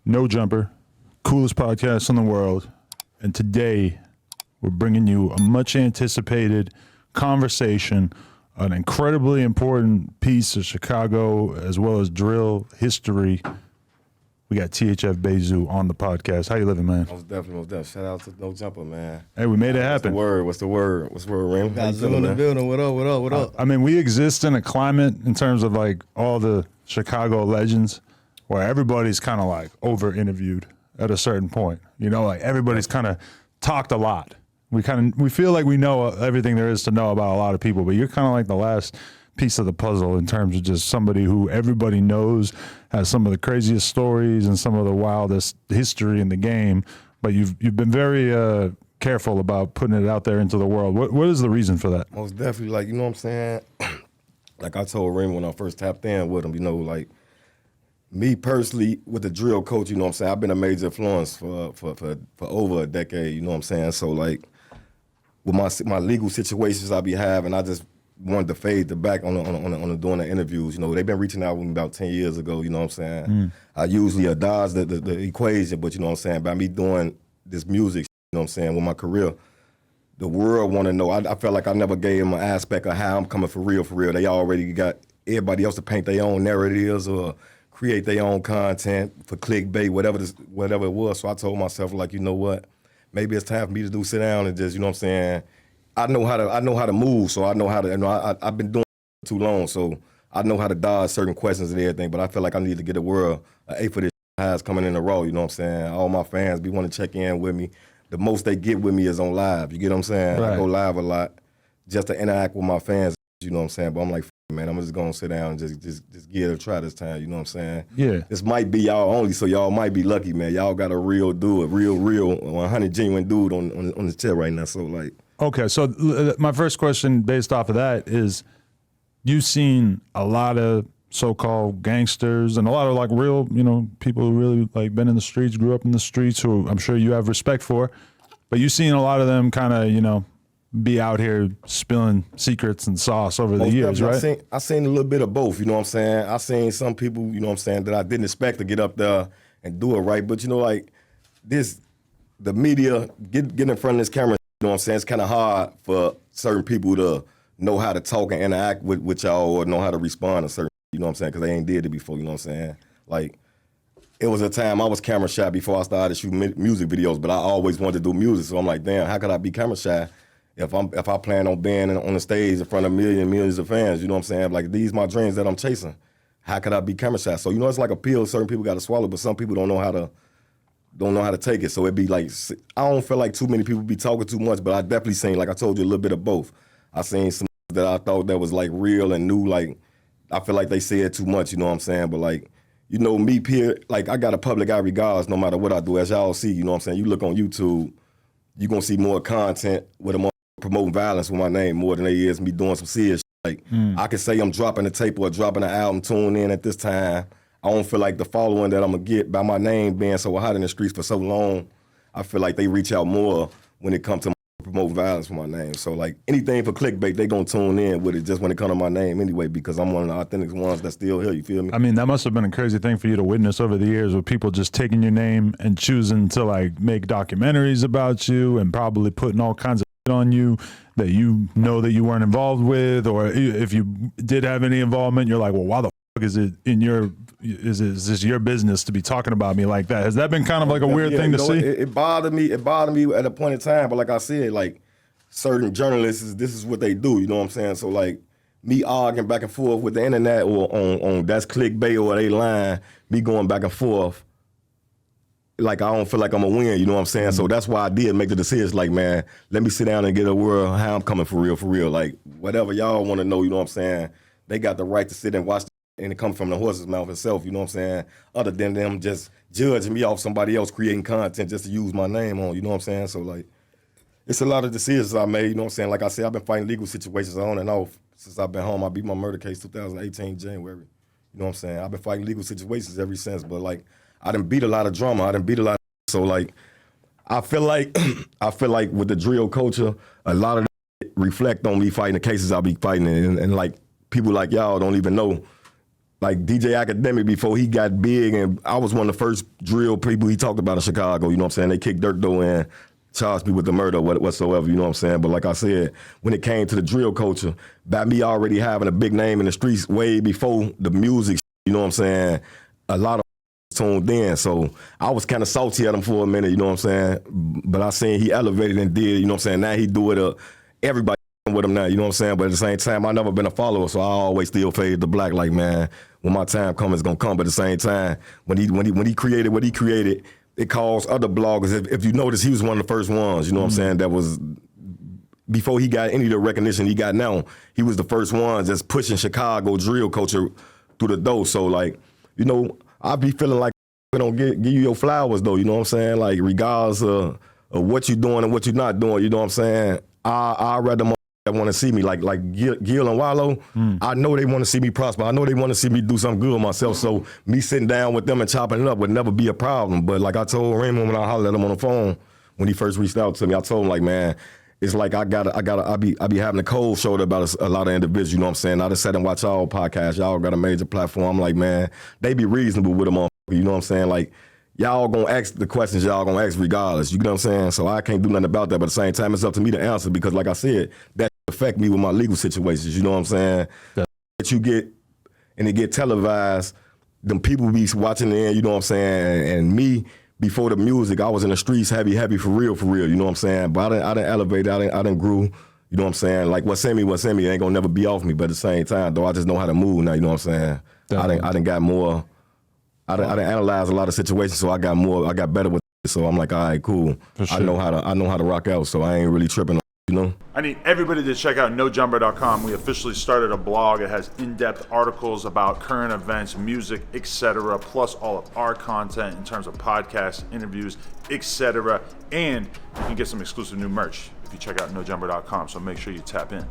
No Jumper, coolest podcast in the world. And today we're bringing you a much anticipated conversation, an incredibly important piece of Chicago as well as drill history. We got THF Bayzoo on the podcast. How you living, man? Most definitely. Shout out to No Jumper, man. Hey, we made it happen. What's the word, Rim? Bayzoo in the building. What up? I mean, we exist in a climate in terms of like all the Chicago legends where everybody's kind of like over interviewed at a certain point. You know, like everybody's kind of talked a lot. We feel like we know everything there is to know about a lot of people, but you're kind of like the last piece of the puzzle in terms of just somebody who everybody knows has some of the craziest stories and some of the wildest history in the game. But you've been very careful about putting it out there into the world. What is the reason for that? Most definitely, like, you know what I'm saying? Like I told Rim when I first tapped in with him, you know, like me personally with the drill coach, you know what I'm saying? I've been a major influence for over a decade, you know what I'm saying? So like with my legal situations I be having, I just wanted to fade the back on doing the interviews. You know, they've been reaching out with me about 10 years ago, you know what I'm saying? I usually dodge the equation, but you know what I'm saying? By me doing this music, you know what I'm saying, with my career, the world want to know. I felt like I never gave them an aspect of how I'm coming for real. They already got everybody else to paint their own narratives or create their own content for clickbait, whatever it was. So I told myself, like, you know what? Maybe it's time for me to sit down and just, you know what I'm saying? I know how to move, so I know how to. You know, I've been doing it too long, so I know how to dodge certain questions and everything. But I feel like I need to get the world an eighth of this has coming in a row. You know what I'm saying? All my fans be want to check in with me. The most they get with me is on live. You get what I'm saying? Right. I go live a lot just to interact with my fans. You know what I'm saying? But I'm like, man, I'm just gonna sit down and just give it a try this time. You know what I'm saying? Yeah. This might be y'all only, so y'all might be lucky, man. Y'all got a real dude, real 100 genuine dude on the chair right now. So like. Okay, so my first question based off of that is, you've seen a lot of so-called gangsters and a lot of like real, you know, people who really like been in the streets, grew up in the streets, who I'm sure you have respect for, but you've seen a lot of them kind of, you know, be out here spilling secrets and sauce over the years, right? I seen a little bit of both, you know what I'm saying? I seen some people, you know what I'm saying, that I didn't expect to get up there and do it right, but you know, like the media, get in front of this camera, you know what I'm saying? It's kind of hard for certain people to know how to talk and interact with y'all or know how to respond to certain, you know what I'm saying? Because they ain't did it before, you know what I'm saying? Like, it was a time I was camera shy before I started shooting music videos, but I always wanted to do music. So I'm like, damn, how could I be camera shy if I plan on being on the stage in front of millions of fans? You know what I'm saying? Like, these my dreams that I'm chasing. How could I be camera shy? So, you know, it's like a pill certain people got to swallow, but some people don't know how to take it. So it'd be like, I don't feel like too many people be talking too much, but I definitely seen, like I told you, a little bit of both. I seen some that I thought that was like real and new, like I feel like they said too much, you know what I'm saying? But like, you know, me, like I got a public eye regardless no matter what I do. As y'all see, you know what I'm saying? You look on YouTube, you gonna see more content with them promoting violence with my name more than they is me doing some serious shit. Like, I can say I'm dropping a tape or dropping an album, tune in at this time. I don't feel like the following that I'm going to get by my name being so hot in the streets for so long, I feel like they reach out more when it comes to promoting violence for my name. So, like, anything for clickbait, they going to tune in with it just when it comes to my name anyway, because I'm one of the authentic ones that's still here, you feel me? I mean, that must have been a crazy thing for you to witness over the years, with people just taking your name and choosing to, like, make documentaries about you and probably putting all kinds of shit on you that you know that you weren't involved with, or if you did have any involvement, you're like, well, why the fuck is it in your... Is this your business to be talking about me like that? Has that been kind of like a weird thing to see? It bothered me. It bothered me at a point in time. But like I said, like certain journalists, this is what they do. You know what I'm saying? So like me arguing back and forth with the internet or on that's clickbait or they lying, me going back and forth, like I don't feel like I'm gonna win. You know what I'm saying? Mm-hmm. So that's why I did make the decision. Like, man, let me sit down and get a word how I'm coming for real. Like whatever y'all want to know, you know what I'm saying? They got the right to sit and watch. And it comes from the horse's mouth itself, you know what I'm saying? Other than them just judging me off somebody else creating content just to use my name on, you know what I'm saying? So, like, it's a lot of decisions I made, you know what I'm saying? Like I said, I've been fighting legal situations on and off since I've been home. I beat my murder case 2018 January, you know what I'm saying? I've been fighting legal situations ever since, but, like, I done beat a lot of drama. I done beat a lot of... So, like, I feel like with the drill culture, a lot of reflect on me fighting the cases I be fighting, and like, people like y'all don't even know like DJ Academic before he got big, and I was one of the first drill people he talked about in Chicago, you know what I'm saying? They kicked Dirk Doe in, charged me with the murder whatsoever, you know what I'm saying? But like I said, when it came to the drill culture, by me already having a big name in the streets way before the music, you know what I'm saying? A lot of tuned in, so I was kind of salty at him for a minute, you know what I'm saying? But I seen he elevated and did, you know what I'm saying? Now he do it, everybody with him now, you know what I'm saying? But at the same time, I never been a follower, so I always still fade to black, like, man, when my time comes, it's gonna come. But at the same time, when he created what he created, it caused other bloggers, if you notice, he was one of the first ones, you know what I'm saying, that was, before he got any of the recognition he got now, he was the first ones that's pushing Chicago drill culture through the door. So, like, you know, I be feeling like we don't give you your flowers, though, you know what I'm saying? Like, regardless of what you're doing and what you're not doing, you know what I'm saying? I rather that want to see me, like Gil and Wallow, I know they want to see me prosper. I know they want to see me do something good with myself. So me sitting down with them and chopping it up would never be a problem. But like I told Raymond when I hollered at him on the phone, when he first reached out to me, I told him, like, man, it's like I be having a cold shoulder about a lot of individuals, you know what I'm saying? I just sat and watch y'all podcast. Y'all got a major platform. I'm like, man, they be reasonable with them, you know what I'm saying? Like, y'all gonna ask the questions y'all gonna ask regardless, you know what I'm saying? So I can't do nothing about that, but at the same time, it's up to me to answer because, like I said, that affect me with my legal situations, you know what I'm saying? Yeah. That you get, and it get televised, them people be watching the end, you know what I'm saying? And me, before the music, I was in the streets heavy for real, you know what I'm saying? But I didn't elevate, I didn't grew, you know what I'm saying? Like, what's in me ain't gonna never be off me, but at the same time, though, I just know how to move now, you know what I'm saying? Definitely. I done got more, I done analyzed a lot of situations, so I got better with it, so I'm like, all right, cool. Sure. I know how to rock out, so I ain't really tripping, you know? I need everybody to check out NoJumper.com. We officially started a blog. It has in-depth articles about current events, music, etc., plus all of our content in terms of podcasts, interviews, etc., and you can get some exclusive new merch if you check out NoJumper.com, so make sure you tap in.